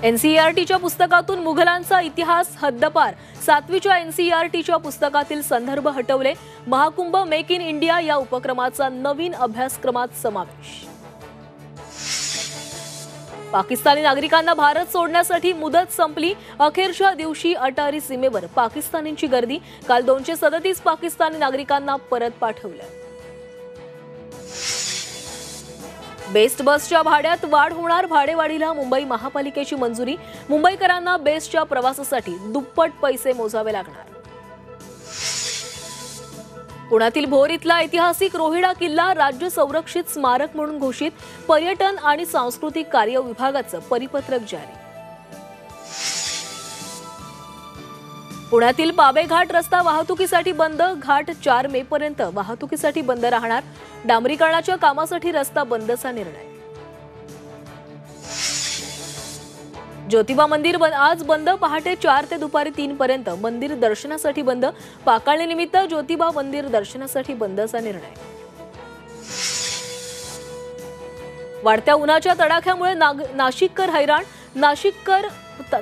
एनसीईआरटीच्या पुस्तकातून मुघलांचा इतिहास हद्दपार, 7वीच्या एनसीईआरटीच्या पुस्तकातील संदर्भ हटवले. महाकुंभ मेक इन इंडिया या उपक्रमाचा नवीन अभ्यासक्रमात समावेश. पाकिस्तानी नागरिकांना भारत सोडण्यासाठी मुदत संपली. अखेरच्या दिवशी अटारी सीमेवर पाकिस्तानींची गर्दी. काल 237 पाकिस्तानी नागरिकांना परत पाठवलं. बेस्ट बसच्या भाड्यात वाढ होणार. भाडेवाढीला मुंबई महापालिकेची मंजुरी. मुंबईकरांना बेस्टच्या प्रवासासाठी दुप्पट पैसे मोजावे लागणार. पुण्यातील भोर इथला ऐतिहासिक रोहिडा किल्ला राज्य संरक्षित स्मारक म्हणून घोषित. पर्यटन आणि सांस्कृतिक कार्य विभागाचं परिपत्रक जारी. पुण्यातील पाबे घाट रस्ता वाहतुकीसाठी बंद. घाट 4 मे पर्यंत वाहतुकीसाठी बंद राहणार. डांबरीकरणाच्या कामासाठी रस्ता बंदचा निर्णय. ज्योतिबा मंदिर आज बंद. पहाटे 4 ते दुपारी 3 पर्यंत मंदिर दर्शनासाठी बंद. पाकाळीनिमित्त ज्योतिबा मंदिर दर्शनासाठी बंदचा निर्णय. वाढत्या उन्हाच्या तडाख्यामुळे नाशिककर हैराण.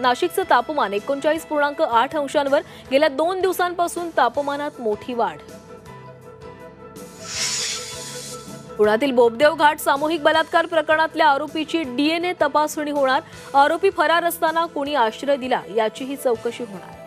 नाशिकचं तापमान 39.8 अंशांवर. गेल्या 2 दिवसांपासून तापमानात मोठी वाढ. पुण्यातील बोबदेव घाट सामूहिक बलात्कार प्रकरणातल्या आरोपीची डीएनए तपासणी होणार. आरोपी फरार असताना कोणी आश्रय दिला याचीही चौकशी होणार.